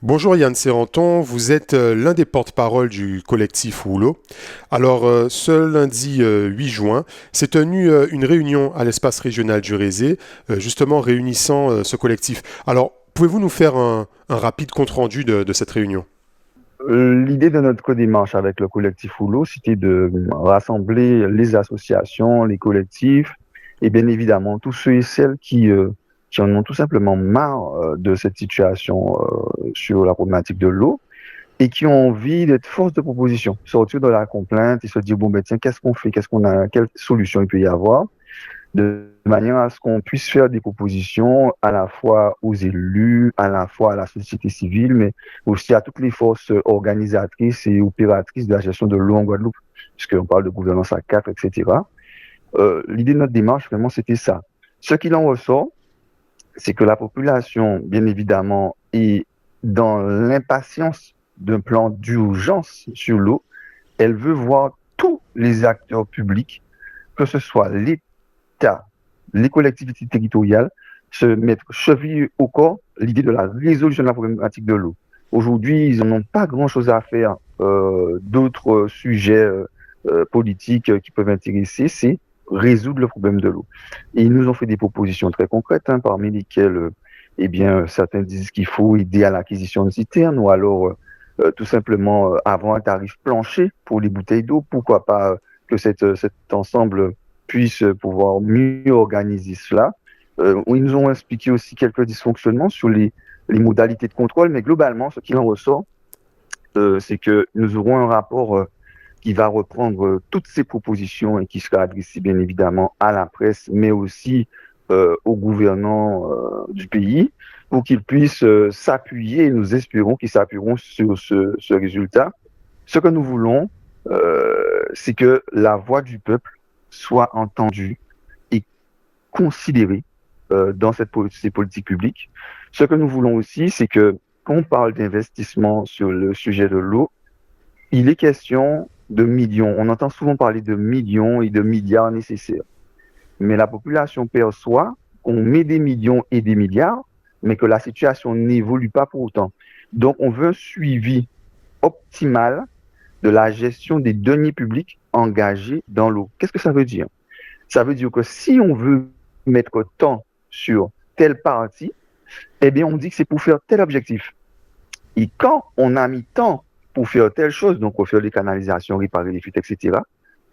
Bonjour Yann Serrenton, vous êtes l'un des porte-parole du collectif Rouleau. Alors ce lundi 8 juin, s'est tenue une réunion à l'espace régional du Rézé, justement réunissant ce collectif. Alors pouvez-vous nous faire un rapide compte-rendu de cette réunion? L'idée de notre démarche avec le collectif Houlot, c'était de rassembler les associations, les collectifs et bien évidemment tous ceux et celles qui en ont tout simplement marre de cette situation sur la problématique de l'eau et qui ont envie d'être force de proposition, sortir de la complainte et se dire, bon, ben tiens, qu'est-ce qu'on fait, qu'est-ce qu'on a, quelle solution il peut y avoir de manière à ce qu'on puisse faire des propositions à la fois aux élus, à la fois à la société civile, mais aussi à toutes les forces organisatrices et opératrices de la gestion de l'eau en Guadeloupe, puisqu'on parle de gouvernance à quatre, etc. L'idée de notre démarche, vraiment, c'était ça. Ce qu'il en ressort, c'est que la population, bien évidemment, est dans l'impatience d'un plan d'urgence sur l'eau. Elle veut voir tous les acteurs publics, que ce soit l'État, les collectivités territoriales, se mettre cheville au corps l'idée de la résolution de la problématique de l'eau. Aujourd'hui, ils n'ont pas grand-chose à faire d'autres sujets politiques qui peuvent intéresser, c'est résoudre le problème de l'eau. Et ils nous ont fait des propositions très concrètes, hein, parmi lesquelles eh bien, certains disent qu'il faut aider à l'acquisition de citernes ou alors tout simplement avoir un tarif plancher pour les bouteilles d'eau. Pourquoi pas que cet ensemble puisse pouvoir mieux organiser cela. Ils nous ont expliqué aussi quelques dysfonctionnements sur les modalités de contrôle, mais globalement, ce qu'il en ressort, c'est que nous aurons un rapport qui va reprendre toutes ces propositions et qui sera adressé bien évidemment à la presse, mais aussi aux gouvernants du pays, pour qu'ils puissent s'appuyer, et nous espérons qu'ils s'appuieront sur ce résultat. Ce que nous voulons, c'est que la voix du peuple soit entendue et considérée dans ces politiques publiques. Ce que nous voulons aussi, c'est que quand on parle d'investissement sur le sujet de l'eau, il est question de millions. On entend souvent parler de millions et de milliards nécessaires. Mais la population perçoit qu'on met des millions et des milliards, mais que la situation n'évolue pas pour autant. Donc, on veut un suivi optimal de la gestion des deniers publics engagés dans l'eau. Qu'est-ce que ça veut dire? Ça veut dire que si on veut mettre temps sur telle partie, eh bien, on dit que c'est pour faire tel objectif. Et quand on a mis temps pour faire telle chose, donc pour faire les canalisations, réparer les fuites, etc.,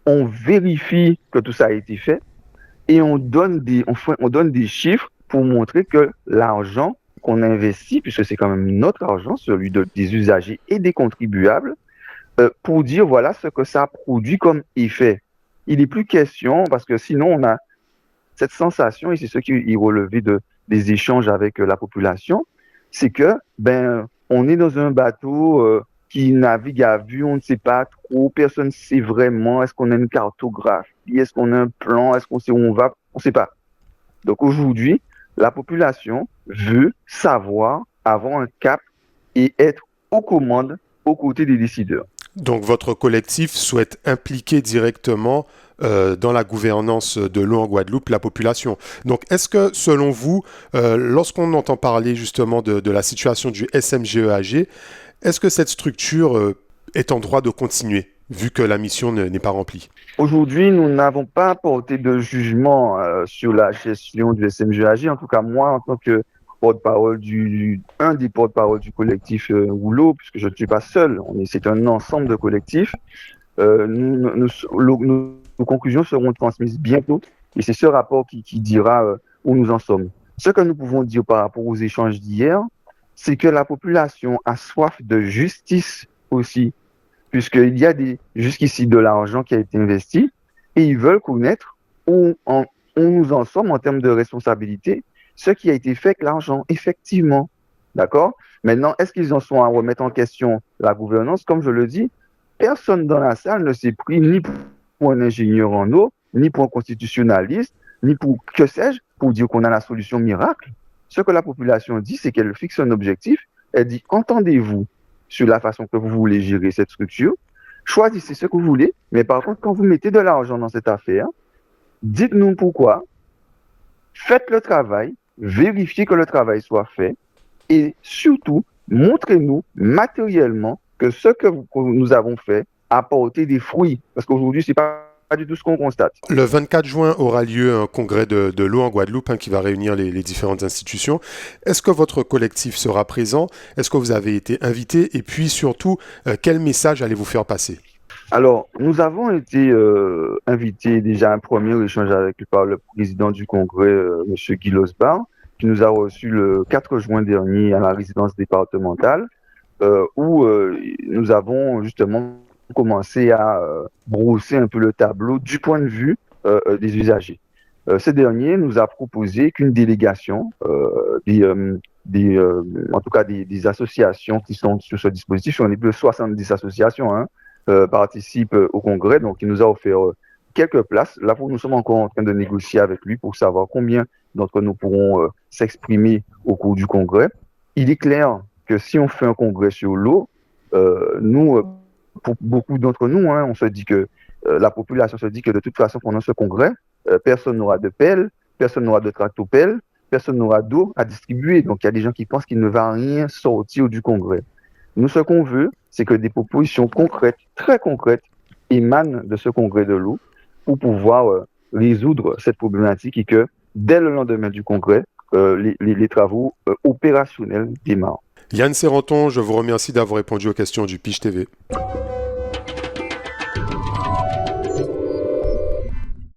on vérifie que tout ça a été fait et on donne des chiffres pour montrer que l'argent qu'on investit, puisque c'est quand même notre argent, des usagers et des contribuables, pour dire voilà ce que ça produit comme effet. Il n'est plus question, parce que sinon on a cette sensation, et c'est ce qui est relevé des échanges avec la population, c'est que ben on est dans un bateau qui navigue à vue, on ne sait pas trop, personne ne sait vraiment, est-ce qu'on a une cartographie, est-ce qu'on a un plan, est-ce qu'on sait où on va, on ne sait pas. Donc aujourd'hui, la population veut savoir, avoir un cap et être aux commandes aux côtés des décideurs. Donc votre collectif souhaite impliquer directement dans la gouvernance de l'eau en Guadeloupe la population. Donc est-ce que selon vous, lorsqu'on entend parler justement de la situation du SMGEAG, est-ce que cette structure est en droit de continuer vu que la mission n'est pas remplie? Aujourd'hui, nous n'avons pas apporté de jugement sur la gestion du SMGAG. En tout cas, moi, en tant que porte-parole un des porte-parole du collectif Rouleau, puisque je ne suis pas seul, c'est un ensemble de collectifs. Nos conclusions seront transmises bientôt et c'est ce rapport qui dira où nous en sommes. Ce que nous pouvons dire par rapport aux échanges d'hier, c'est que la population a soif de justice aussi, puisqu'il y a jusqu'ici de l'argent qui a été investi et ils veulent connaître où nous en sommes en termes de responsabilité, ce qui a été fait avec l'argent, effectivement. D'accord? Maintenant, est-ce qu'ils en sont à remettre en question la gouvernance? Comme je le dis, personne dans la salle ne s'est pris ni pour un ingénieur en eau, ni pour un constitutionnaliste, ni pour, que sais-je, pour dire qu'on a la solution miracle. Ce que la population dit, c'est qu'elle fixe un objectif. Elle dit, entendez-vous sur la façon que vous voulez gérer cette structure, choisissez ce que vous voulez, mais par contre, quand vous mettez de l'argent dans cette affaire, dites-nous pourquoi, faites le travail, vérifiez que le travail soit fait, et surtout, montrez-nous matériellement que ce que nous avons fait a porté des fruits. Parce qu'aujourd'hui, ce n'est pas du tout ce qu'on constate. Le 24 juin aura lieu un congrès de l'eau en Guadeloupe qui va réunir les différentes institutions. Est-ce que votre collectif sera présent? Est-ce que vous avez été invité? Et puis surtout, quel message allez-vous faire passer? Alors, nous avons été invités déjà à un premier échange par le président du congrès, M. Guy Losbar, qui nous a reçus le 4 juin dernier à la résidence départementale, où nous avons justement commencé à brosser un peu le tableau du point de vue des usagers. Ce dernier nous a proposé qu'une délégation en tout cas des associations qui sont sur ce dispositif, on est plus de 70 associations, hein, participent au congrès, donc il nous a offert quelques places. Là, nous sommes encore en train de négocier avec lui pour savoir combien d'entre nous pourront s'exprimer au cours du congrès. Il est clair que si on fait un congrès sur l'eau, pour beaucoup d'entre nous, hein, on se dit que la population se dit que de toute façon, pendant ce congrès, personne n'aura de pelle, personne n'aura de tractopelle, personne n'aura d'eau à distribuer. Donc, il y a des gens qui pensent qu'il ne va rien sortir du congrès. Nous, ce qu'on veut, c'est que des propositions concrètes, très concrètes, émanent de ce congrès de l'eau pour pouvoir résoudre cette problématique et que dès le lendemain du congrès, les travaux opérationnels démarrent. Yann Serrenton, je vous remercie d'avoir répondu aux questions du Pitch TV.